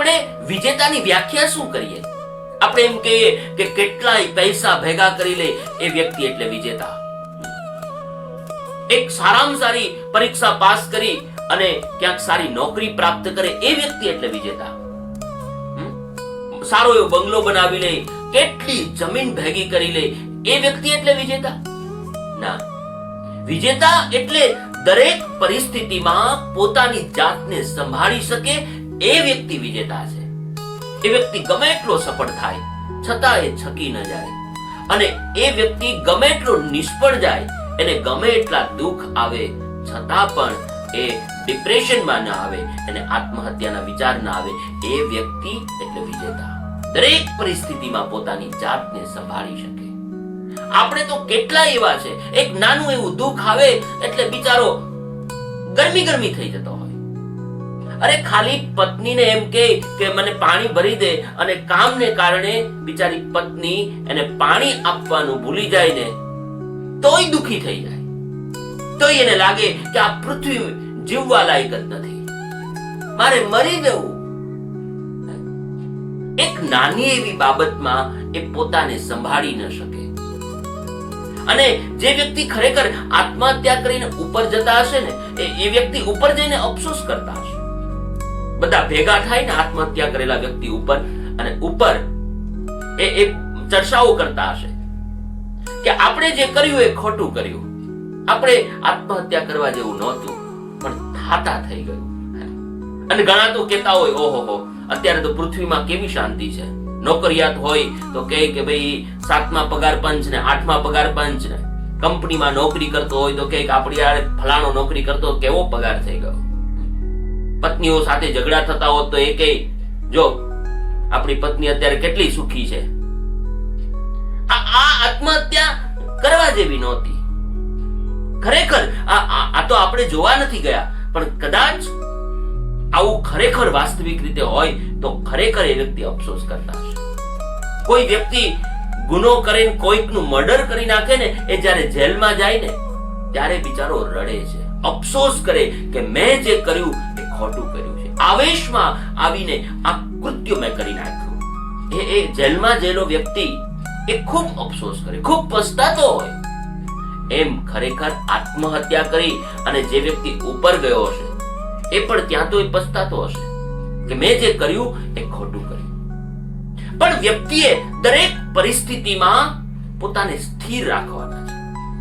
આપણે વિજેતાની વ્યાખ્યા શું કરીએ? આપણે એમ કહીએ કે કેટલાય પૈસા ભેગા કરી લે એ વ્યક્તિ એટલે વિજેતા. એક સારામાં સારી પરીક્ષા પાસ કરી અને ક્યાંક સારી નોકરી પ્રાપ્ત કરે એ વ્યક્તિ એટલે વિજેતા. સારો એવો બંગલો બનાવી લે, કેટલી જમીન ભેગી કરી લે એ વ્યક્તિ એટલે વિજેતા? ના. વિજેતા એટલે દરેક પરિસ્થિતિમાં પોતાની જાતને સંભાળી શકે એ વ્યક્તિ વિજેતા છે. એ વ્યક્તિ ગમે એટલો સફળ થાય છતાં એ છકી ન જાય, અને એ વ્યક્તિ ગમે એટલો નિષ્ફળ જાય, એને ગમે એટલા દુઃખ આવે છતાં પણ એ ડિપ્રેશનમાં ન આવે, એને આત્મહત્યાના વિચાર ન આવે. એ વ્યક્તિ એટલે વિજેતા. દરેક પરિસ્થિતિમાં પોતાની જાતને સંભાળી શકે. આપણે તો કેટલા એવા છે, એક નાનું એવું દુઃખ આવે એટલે બિચારો ગરમી થઈ જતો હોય. અરે ખાલી પત્નીને એમ કે મને પાણી ભરી દે, અને કામને કારણે બિચારી પત્ની એને પાણી આપવાનું ભૂલી જાય ને તોય દુખી થઈ જાય, તોય એને લાગે કે આ પૃથ્વી જીવવા લાયક જ નથી, મારે મરી જવું. એક નાની એવી બાબતમાં એ પોતાને સંભાળી ન શકે. અને જે વ્યક્તિ ખરેખર આત્મહત્યા કરીને ઉપર જતા હશે ને, એ વ્યક્તિ ઉપર જઈને અફસોસ કરતા હશે. બધા ભેગા થાય ને આત્મહત્યા કરેલા વ્યક્તિ ઉપર, અને ઉપર એ ચર્ચાઓ કરતા હશે કે આપણે જે કર્યું એ ખોટું કર્યું, આપણે આત્મહત્યા કરવા જેવું નહોતું પણ થાતા થઈ ગયું. અને ઘણા તો કહેતા હોય, ઓહો અત્યારે તો પૃથ્વીમાં કેવી શાંતિ છે. નોકરિયાત હોય તો કહે કે ભાઈ 7મા પગાર પંચ ને 8મા પગાર પંચ ને, કંપનીમાં નોકરી કરતો હોય તો કહે કે આપણી યાર ફલાણો નોકરી કરતો કેવો પગાર થઈ ગયો. પત્નીઓ સાથે ઝઘડા થતા હોત તો એ કહે જો આપણી પત્ની અત્યારે કેટલી સુખી છે. આ આત્મહત્યા કરવા જેવી નહોતી. ખરેખર આ તો આપણે જોવા નથી ગયા, પણ કદાચ આવું ખરેખર વાસ્તવિક રીતે હોય તો ખરેખર એ વ્યક્તિ અફસોસ કરતા હશે. કોઈ વ્યક્તિ ગુનો કરીને કોઈકનું મર્ડર કરી નાખે ને, એ જ્યારે જેલમાં જાય ને ત્યારે બિચારો રડે છે, અફસોસ કરે કે મેં જે કર્યું એ ખોટું કર્યું છે, આવેશમાં આવીને આ કૃત્ય મેં કરી નાખ્યું. એ જેલમાં જેલો વ્યક્તિ એ ખૂબ અફસોસ કરે, ખૂબ પસ્તાતો હોય. એમ ખરેખર આત્મહત્યા કરી અને જે વ્યક્તિ ઉપર ગયો હશે એ પણ ત્યાં તો પસ્તાતો હશે કે મેં જે કર્યું એ ખોટું કર્યું. પણ વ્યક્તિએ દરેક પરિસ્થિતિમાં પોતાને સ્થિર રાખવાનું